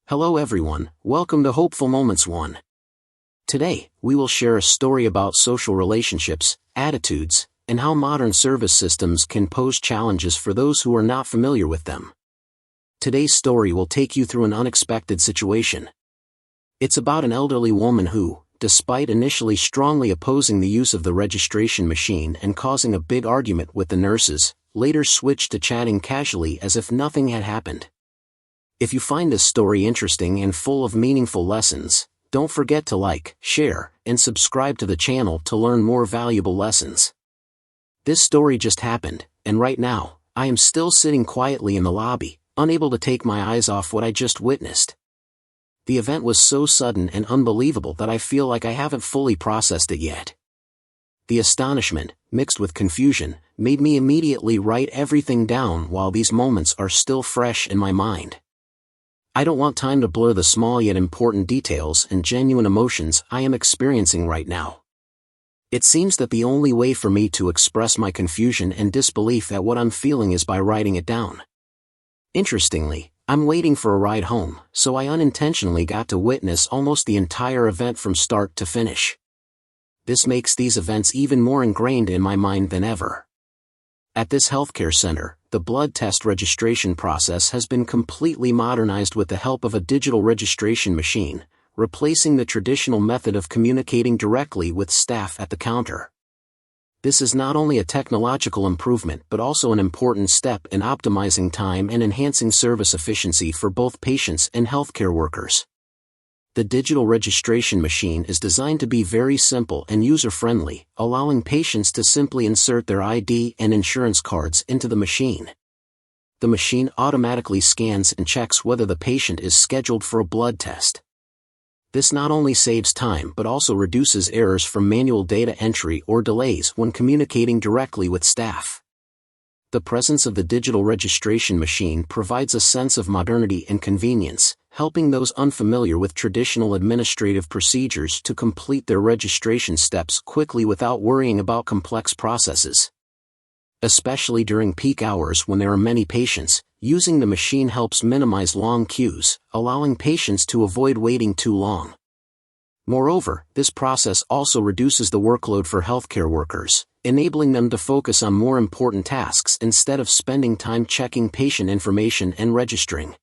Hello everyone, welcome to Hopeful Moments 1. Today, we will share a story about social relationships, attitudes, and how modern service systems can pose challenges for those who are not familiar with them. Today's story will take you through an unexpected situation. It's about an elderly woman who, despite initially strongly opposing the use of the registration machine and causing a big argument with the nurses, later switched to chatting casually as if nothing had happened. If you find this story interesting and full of meaningful lessons, don't forget to like, share, and subscribe to the channel to learn more valuable lessons. This story just happened, and right now, I am still sitting quietly in the lobby, unable to take my eyes off what I just witnessed. The event was so sudden and unbelievable that I feel like I haven't fully processed it yet. The astonishment, mixed with confusion, made me immediately write everything down while these moments are still fresh in my mind. I don't want time to blur the small yet important details and genuine emotions I am experiencing right now. It seems that the only way for me to express my confusion and disbelief at what I'm feeling is by writing it down. Interestingly, I'm waiting for a ride home, so I unintentionally got to witness almost the entire event from start to finish. This makes these events even more ingrained in my mind than ever. At this healthcare center, the blood test registration process has been completely modernized with the help of a digital registration machine, replacing the traditional method of communicating directly with staff at the counter. This is not only a technological improvement but also an important step in optimizing time and enhancing service efficiency for both patients and healthcare workers. The digital registration machine is designed to be very simple and user-friendly, allowing patients to simply insert their ID and insurance cards into the machine. The machine automatically scans and checks whether the patient is scheduled for a blood test. This not only saves time but also reduces errors from manual data entry or delays when communicating directly with staff. The presence of the digital registration machine provides a sense of modernity and convenience, helping those unfamiliar with traditional administrative procedures to complete their registration steps quickly without worrying about complex processes. Especially during peak hours when there are many patients, using the machine helps minimize long queues, allowing patients to avoid waiting too long. Moreover, this process also reduces the workload for healthcare workers, enabling them to focus on more important tasks instead of spending time checking patient information and registering.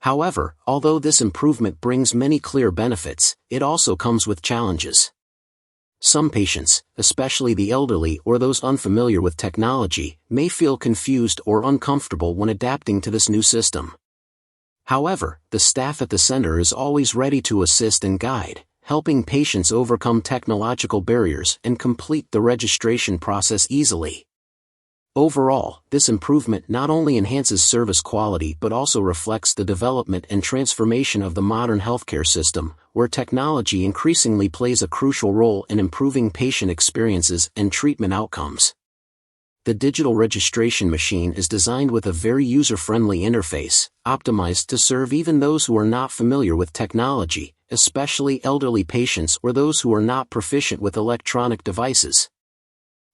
However, although this improvement brings many clear benefits, it also comes with challenges. Some patients, especially the elderly or those unfamiliar with technology, may feel confused or uncomfortable when adapting to this new system. However, the staff at the center is always ready to assist and guide, helping patients overcome technological barriers and complete the registration process easily. Overall, this improvement not only enhances service quality but also reflects the development and transformation of the modern healthcare system, where technology increasingly plays a crucial role in improving patient experiences and treatment outcomes. The digital registration machine is designed with a very user-friendly interface, optimized to serve even those who are not familiar with technology, especially elderly patients or those who are not proficient with electronic devices.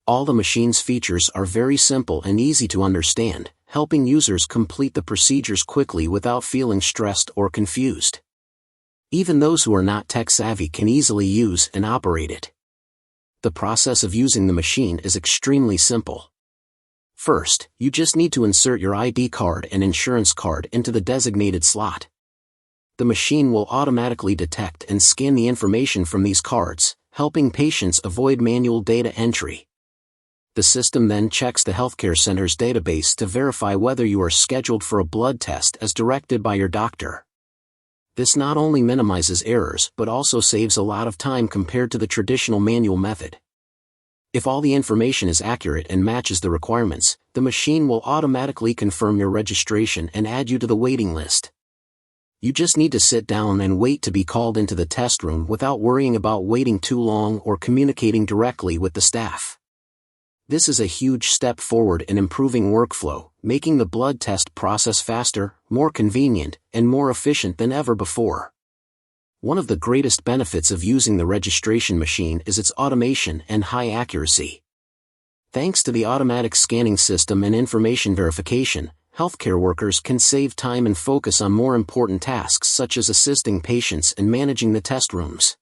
All the machine's features are very simple and easy to understand, helping users complete the procedures quickly without feeling stressed or confused. Even those who are not tech-savvy can easily use and operate it. The process of using the machine is extremely simple. First, you just need to insert your ID card and insurance card into the designated slot. The machine will automatically detect and scan the information from these cards, helping patients avoid manual data entry. The system then checks the healthcare center's database to verify whether you are scheduled for a blood test as directed by your doctor. This not only minimizes errors but also saves a lot of time compared to the traditional manual method. If all the information is accurate and matches the requirements, the machine will automatically confirm your registration and add you to the waiting list. You just need to sit down and wait to be called into the test room without worrying about waiting too long or communicating directly with the staff. This is a huge step forward in improving workflow, making the blood test process faster, more convenient, and more efficient than ever before. One of the greatest benefits of using the registration machine is its automation and high accuracy. Thanks to the automatic scanning system and information verification, healthcare workers can save time and focus on more important tasks such as assisting patients and managing the test rooms.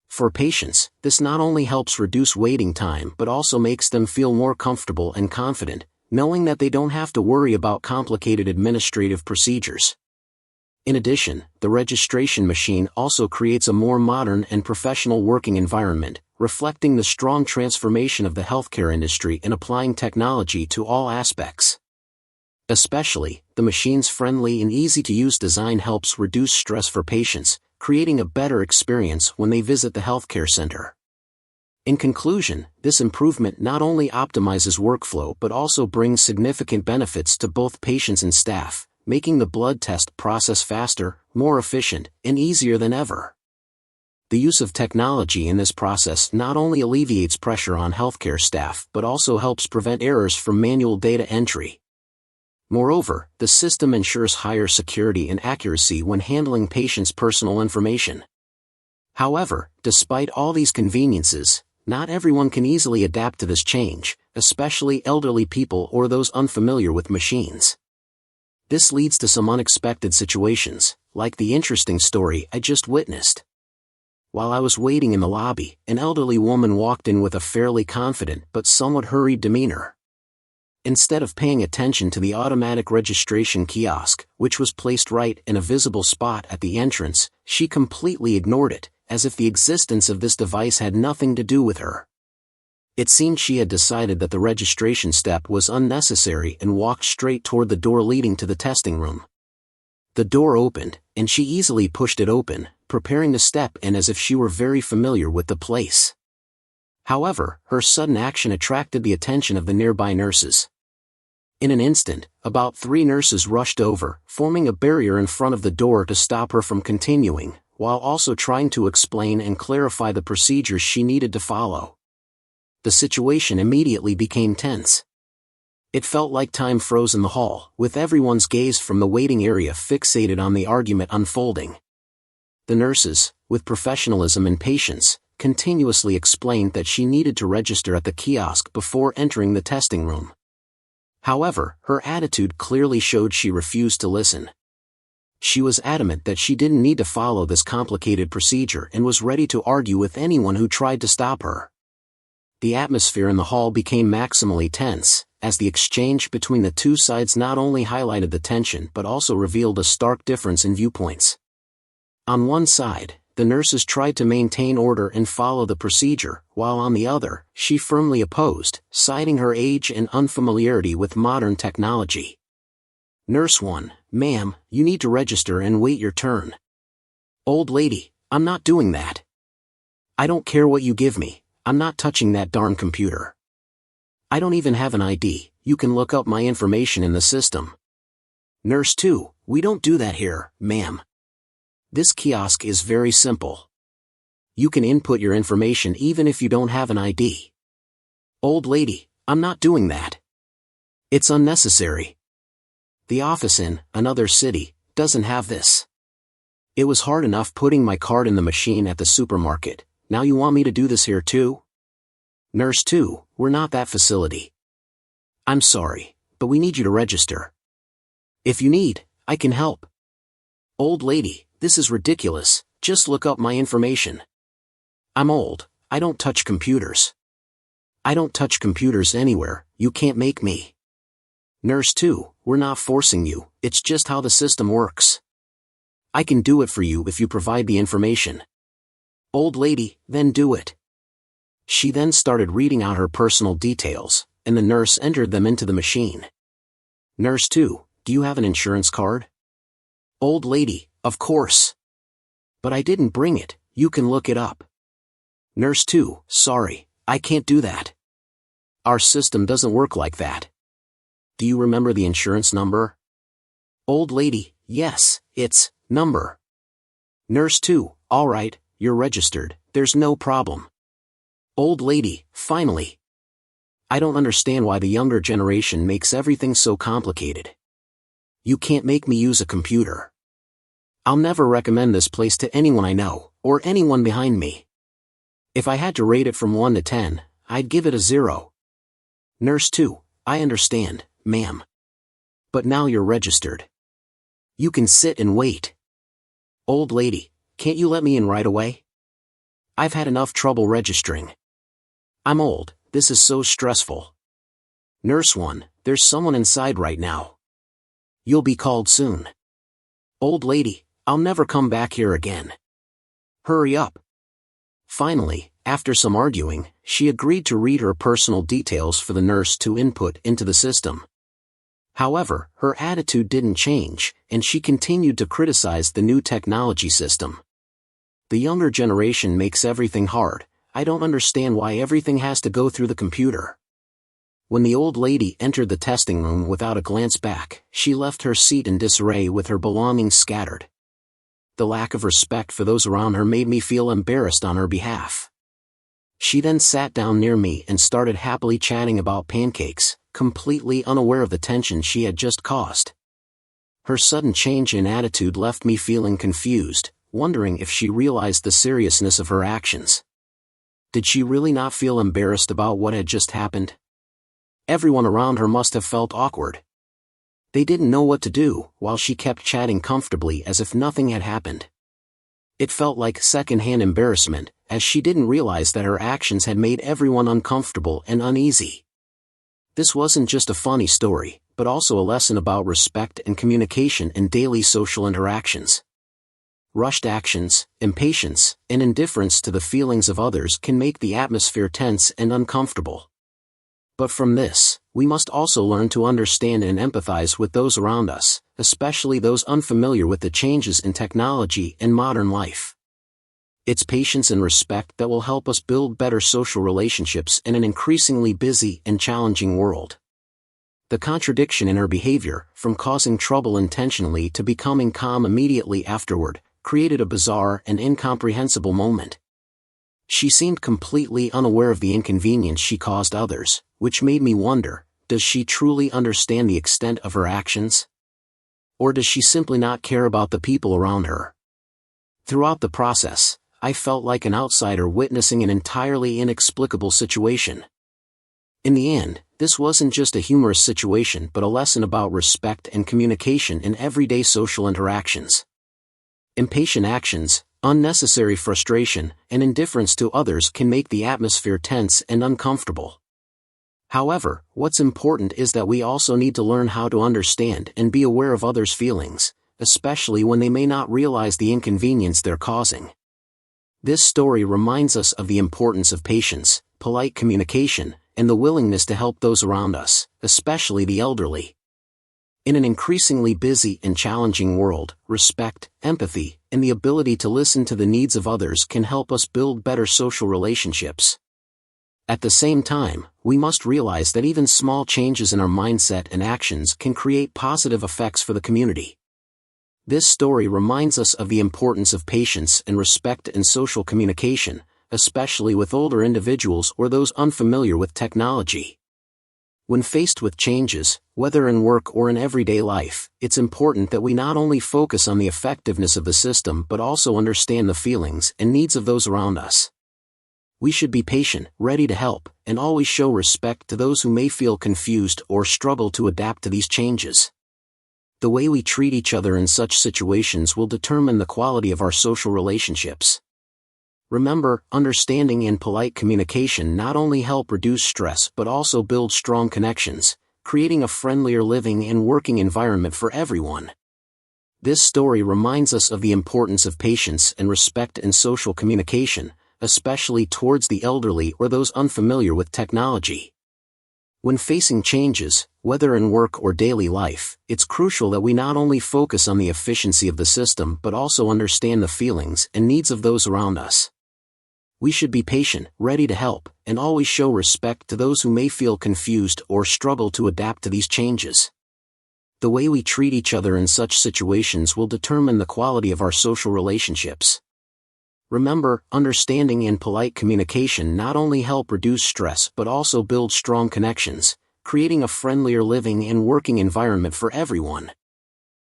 For patients, this not only helps reduce waiting time but also makes them feel more comfortable and confident, knowing that they don't have to worry about complicated administrative procedures. In addition, the registration machine also creates a more modern and professional working environment, reflecting the strong transformation of the healthcare industry in applying technology to all aspects. Especially, the machine's friendly and easy-to-use design helps reduce stress for patients, creating a better experience when they visit the healthcare center. In conclusion, this improvement not only optimizes workflow but also brings significant benefits to both patients and staff, making the blood test process faster, more efficient, and easier than ever. The use of technology in this process not only alleviates pressure on healthcare staff but also helps prevent errors from manual data entry. Moreover, the system ensures higher security and accuracy when handling patients' personal information. However, despite all these conveniences, not everyone can easily adapt to this change, especially elderly people or those unfamiliar with machines. This leads to some unexpected situations, like the interesting story I just witnessed. While I was waiting in the lobby, an elderly woman walked in with a fairly confident but somewhat hurried demeanor. Instead of paying attention to the automatic registration kiosk, which was placed right in a visible spot at the entrance, she completely ignored it, as if the existence of this device had nothing to do with her. It seemed she had decided that the registration step was unnecessary and walked straight toward the door leading to the testing room. The door opened, and she easily pushed it open, preparing to step in as if she were very familiar with the place. However, her sudden action attracted the attention of the nearby nurses. In an instant, about 3 nurses rushed over, forming a barrier in front of the door to stop her from continuing, while also trying to explain and clarify the procedures she needed to follow. The situation immediately became tense. It felt like time froze in the hall, with everyone's gaze from the waiting area fixated on the argument unfolding. The nurses, with professionalism and patience, continuously explained that she needed to register at the kiosk before entering the testing room. However, her attitude clearly showed she refused to listen. She was adamant that she didn't need to follow this complicated procedure and was ready to argue with anyone who tried to stop her. The atmosphere in the hall became maximally tense, as the exchange between the two sides not only highlighted the tension but also revealed a stark difference in viewpoints. On one side, the nurses tried to maintain order and follow the procedure, while on the other, she firmly opposed, citing her age and unfamiliarity with modern technology. Nurse 1, "Ma'am, you need to register and wait your turn." "Old lady, I'm not doing that. I don't care what you give me, I'm not touching that darn computer. I don't even have an ID, you can look up my information in the system." Nurse 2, "We don't do that here, ma'am. This kiosk is very simple. You can input your information even if you don't have an ID." "Old lady, I'm not doing that. It's unnecessary. The office in another city doesn't have this. It was hard enough putting my card in the machine at the supermarket, now you want me to do this here too?" Nurse 2, "We're not that facility. I'm sorry, but we need you to register. If you need, I can help." "Old lady, this is ridiculous, just look up my information. I'm old, I don't touch computers. I don't touch computers anywhere, you can't make me." Nurse 2, "We're not forcing you, it's just how the system works. I can do it for you if you provide the information." "Old lady, then do it." She then started reading out her personal details, and the nurse entered them into the machine. Nurse 2, "Do you have an insurance card?" "Old lady, of course. But I didn't bring it, you can look it up." Nurse 2, "Sorry, I can't do that. Our system doesn't work like that. Do you remember the insurance number?" Old lady, "Yes, it's number." Nurse 2, "All right, you're registered, there's no problem." Old lady, "Finally. I don't understand why the younger generation makes everything so complicated. You can't make me use a computer. I'll never recommend this place to anyone I know, or anyone behind me. If I had to rate it from 1 to 10, I'd give it a 0. Nurse 2, "I understand, ma'am. But now you're registered. You can sit and wait. Old lady, can't you let me in right away? I've had enough trouble registering. I'm old, this is so stressful. Nurse 1, there's someone inside right now. You'll be called soon. Old lady, I'll never come back here again. Hurry up. Finally, after some arguing, she agreed to read her personal details for the nurse to input into the system. However, her attitude didn't change, and she continued to criticize the new technology system. The younger generation makes everything hard. I don't understand why everything has to go through the computer. When the old lady entered the testing room without a glance back, she left her seat in disarray with her belongings scattered. The lack of respect for those around her made me feel embarrassed on her behalf. She then sat down near me and started happily chatting about pancakes, completely unaware of the tension she had just caused. Her sudden change in attitude left me feeling confused, wondering if she realized the seriousness of her actions. Did she really not feel embarrassed about what had just happened? Everyone around her must have felt awkward. They didn't know what to do, while she kept chatting comfortably as if nothing had happened. It felt like second-hand embarrassment, as she didn't realize that her actions had made everyone uncomfortable and uneasy. This wasn't just a funny story, but also a lesson about respect and communication in daily social interactions. Rushed actions, impatience, and indifference to the feelings of others can make the atmosphere tense and uncomfortable. But from this, we must also learn to understand and empathize with those around us, especially those unfamiliar with the changes in technology and modern life. It's patience and respect that will help us build better social relationships in an increasingly busy and challenging world. The contradiction in her behavior, from causing trouble intentionally to becoming calm immediately afterward, created a bizarre and incomprehensible moment. She seemed completely unaware of the inconvenience she caused others, which made me wonder, does she truly understand the extent of her actions? Or does she simply not care about the people around her? Throughout the process, I felt like an outsider witnessing an entirely inexplicable situation. In the end, this wasn't just a humorous situation but a lesson about respect and communication in everyday social interactions. Impatient actions, unnecessary frustration, and indifference to others can make the atmosphere tense and uncomfortable. However, what's important is that we also need to learn how to understand and be aware of others' feelings, especially when they may not realize the inconvenience they're causing. This story reminds us of the importance of patience, polite communication, and the willingness to help those around us, especially the elderly. In an increasingly busy and challenging world, respect, empathy, and the ability to listen to the needs of others can help us build better social relationships. At the same time, we must realize that even small changes in our mindset and actions can create positive effects for the community. This story reminds us of the importance of patience and respect in social communication, especially with older individuals or those unfamiliar with technology. When faced with changes, whether in work or in everyday life, it's important that we not only focus on the effectiveness of the system but also understand the feelings and needs of those around us. We should be patient, ready to help, and always show respect to those who may feel confused or struggle to adapt to these changes. The way we treat each other in such situations will determine the quality of our social relationships. Remember, understanding and polite communication not only help reduce stress but also build strong connections, creating a friendlier living and working environment for everyone. This story reminds us of the importance of patience and respect in social communication, especially towards the elderly or those unfamiliar with technology. When facing changes, whether in work or daily life, it's crucial that we not only focus on the efficiency of the system but also understand the feelings and needs of those around us. We should be patient, ready to help, and always show respect to those who may feel confused or struggle to adapt to these changes. The way we treat each other in such situations will determine the quality of our social relationships. Remember, understanding and polite communication not only help reduce stress but also build strong connections, creating a friendlier living and working environment for everyone.